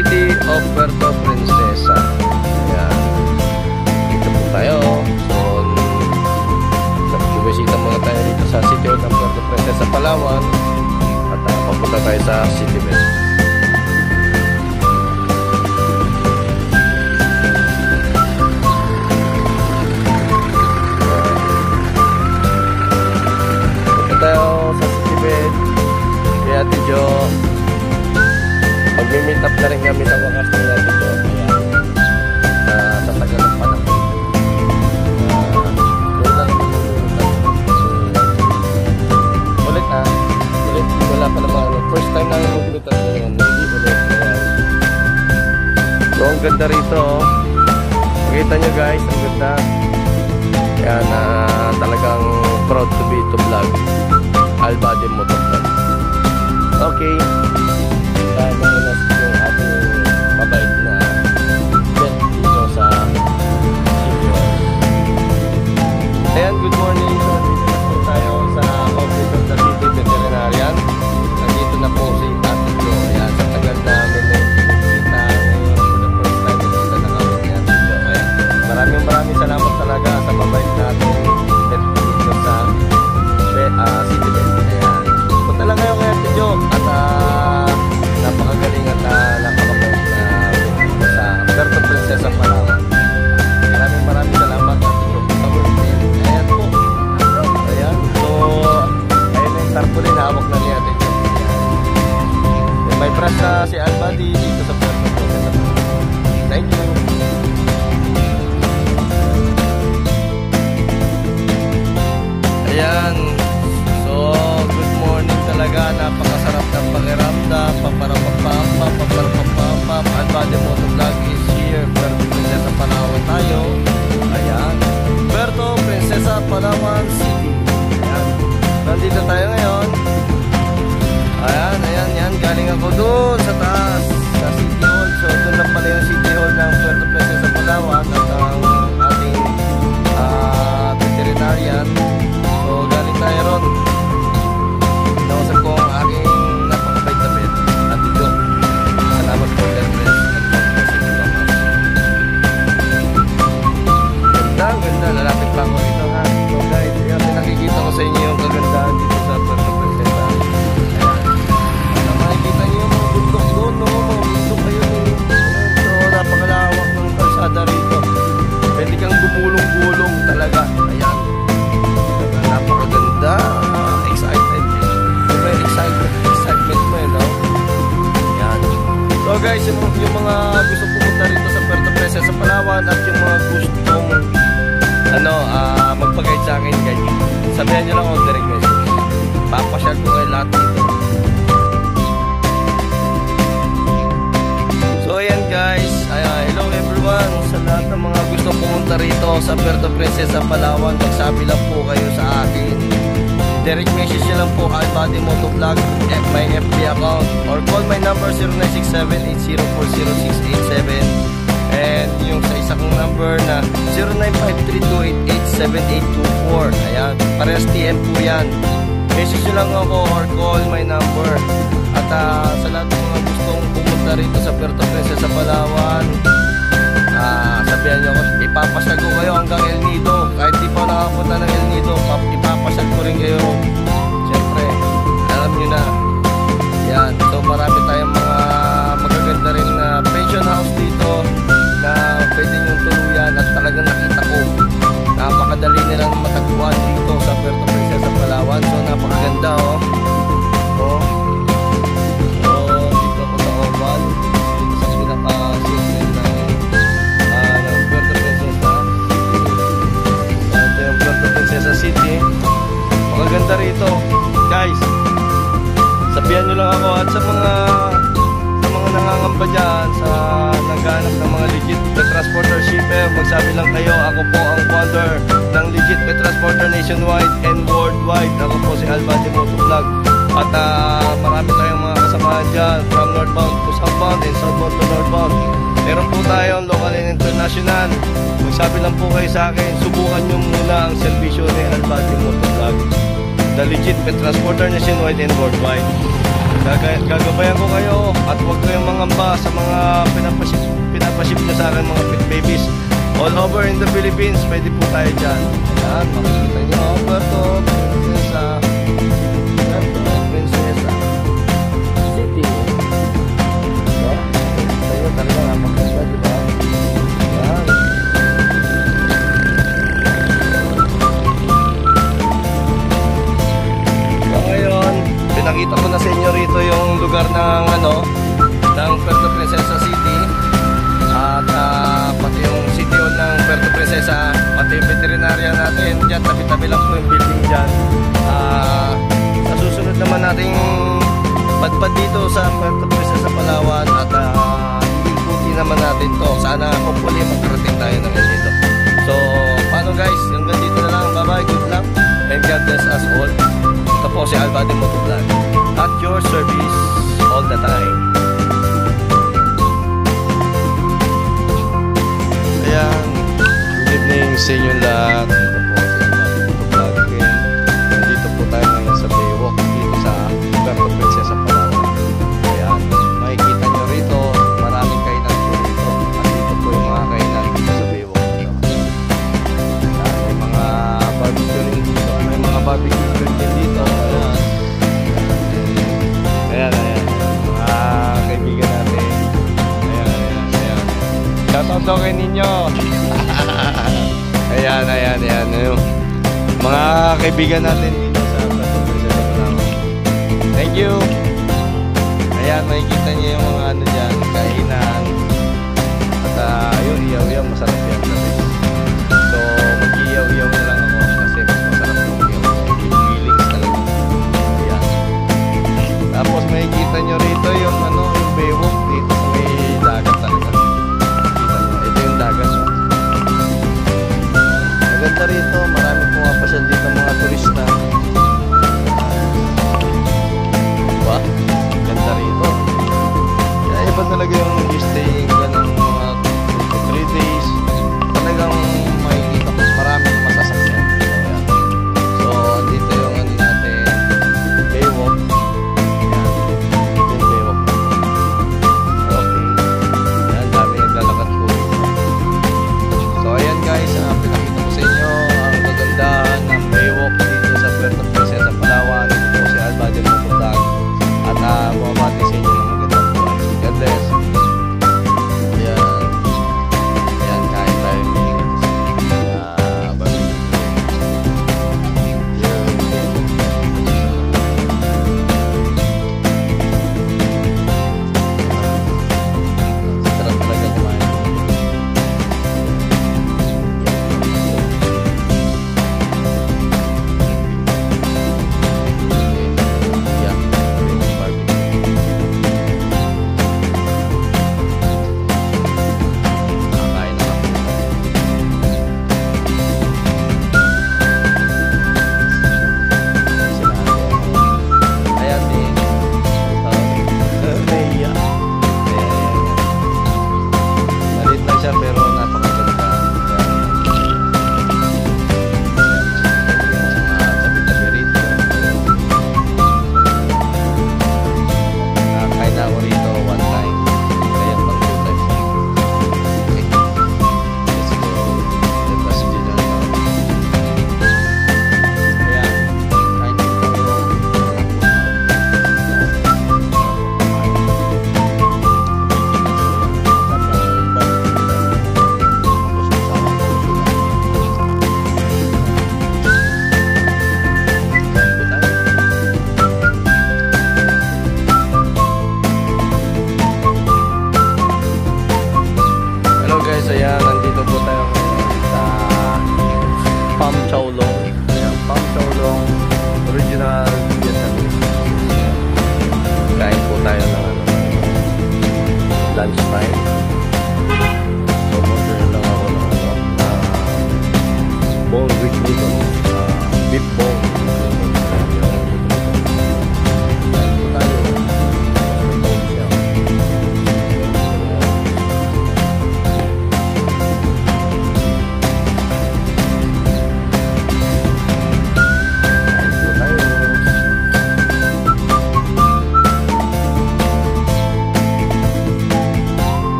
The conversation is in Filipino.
city of Puerto Princesa. Ayan. Dito po tayo. So, nag-visita muna tayo dito sa city of Puerto Princesa, Palawan. At papunta tayo sa City West. Tayo sa City Bed kaya Ate Jo, mag-meet up na rin kami sa wakas ng Ate Jo, kaya sa tagal ng panahon ulit wala pa naman first time namin mag-meet up ngayon, hindi ulit so ang ganda rito makita nyo guys, ang ganda kaya na talagang proud to be to vlog Albady Motovlog. Okay. Dahil nahinas yung ating mabait na bet dito sa City. Ayan, good morning. So, dito na po tayo sa office of the City Veterinarian. Nandito na po si Ate Jo. Ayan, sa tagal namin na kita ngayon for the first time nakita na kami ni Ate Jo. Ayan, maraming salamat talaga sa mabait natin bet dito sa City Bet. Ayan. Punta lang kayo kay Ate Jo at napakagaling at napakabait na dito sa Puerto Princesa, Palawan. Maraming salamat Ate Jo. Ayan po. Ayan. So, ayun na yung tarpaulin hawak na ni Ate Jo. Ayan. May press na si Albady dito sa Puerto Princesa. Thank you. Ayan. Good morning talaga, napakasarap ng pakiramdam. Paparapapam Albady Motovlog is here. Puerto Princesa, Palawan tayo. Ayan, Puerto Princesa, Palawan City. Ayan, nandito tayo ngayon. Ayan, galing ako doon sa taas sa City Hall. So doon lang pala yung City Hall ng Puerto Princesa, Palawan at ang ating veterinarian. So galing tayo ron. Nausap ko ang aking napakabait na bet Ate Jo. Salamat po God bless and ganda, lalapit pa ako dito ha. So guys, pinakikita ko sa inyo yung kagandahan dito sa Puerto Princesa. Ayan, makikita nyo yung mga bundok doon, no? Mga bundok kayo doon. So napakalawak ng kalsada rito. Pwede kang gumulong-gulong talaga. Ayan, napakaganda. Excitement mo no? Yan. So guys, yung mga gusto pumunta rito sa Puerto Princesa, Palawan at yung mga gustong magpag-guide sa akin guys, sabihan nyo lang ako direct message. Papasyal ko kayo lahat dito. So ayan guys, hello everyone sa lahat ng mga gusto pumunta rito sa Puerto Princesa, Palawan. Magsabi lang po kayo sa akin. Direct message nyo lang po Albady Motovlog, my FB account, or call my number 0967-8040-687 and yung sa isa kong number na 0953-288-7824. Ayan, parehas TM po yan. Message nyo lang ako or call my number. At sa lahat ng mga gustong pumunta rito sa Puerto Princesa, Palawan, sabihan nyo ako, ipapasyal ko kayo hanggang El Nido. Kahit di pa nakapunta ng El Nido, ipapasyal ko rin kayo. Siyempre, alam nyo na. Yan, so marami tayong mga magaganda rin na pension house dito na pwede nyo tuluyan at talagang nakita ko napakadali nilang matagpuan dito sa Puerto Princesa, Palawan. So napakaganda dito ako sa Oval, dito sa pinaka-segment ng Puerto Princesa. Ito yung Puerto Princesa City. Magaganda rito guys, sabihan nyo lang ako. At sa mga nangangamba dyan, sa naghanap ng mga legit pet transporter shipper, magsabi lang kayo, ako po ang founder ng legit pet transporter nationwide and worldwide. Ako po si Albady Motovlog. At marami tayong mga kasamahan dyan, from northbound to southbound and southbound to northbound. Meron po tayong local and international. Magsabi lang po kayo sa akin, subukan nyo muna ang servisyo ni Albady Motovlog, the legit pet transporter nationwide and worldwide. Gagabayan ko kayo at huwag kayong mangamba sa mga pinapaship nyo sa akin mga pit babies. All over in the Philippines, pwede po tayo dyan. Ayan, makikita nyo. Puerto Princesa. Puerto Princesa City. So, tayo talaga napakasya, diba? Ayan. So, ngayon, pinakita ko na sa inyo rito yung lugar ng ng Puerto Princesa City. At pati yung city hall ng Puerto Princesa, pati yung veterinarya natin dyan, tabi-tabi lang po yung building dyan. Sa susunod naman nating padpad dito sa Puerto Princesa Palawan at hindi naman natin to. Sana hopefully magkarating tayo na dito. So paano guys, hanggang dito na lang. Bye bye, good luck and God bless us all. Ito po si Albadin Motovlog at your service all the time. Ayan, good evening sa inyo lahat. Ito po si Albadin Motovlog. Nandito po tayo ngayon sa Baywalk dito sa Puerto Princesa Palawan. Ayan, makikita nyo rito, maraming kainan po rito. At dito po yung mga kainan dito sa Baywalk. Ayan, may mga barbecue rin dito. May mga barbecue rin dito. Ayan, mga kaibigan natin. Ayan. Shoutout daw kay ninyo. Ayan. Mga kaibigan natin dito sa Puerto Princesa Palawan. Thank you. Ayan, makikita niyo yung mga dyan, kainan. At ayun, iyaw-iyaw, masarap yan. So, mag-iyaw-iyaw na lang ako kasi mas masarap yung iyaw. Feelings talaga. Ayan. Tapos makikita nyo rin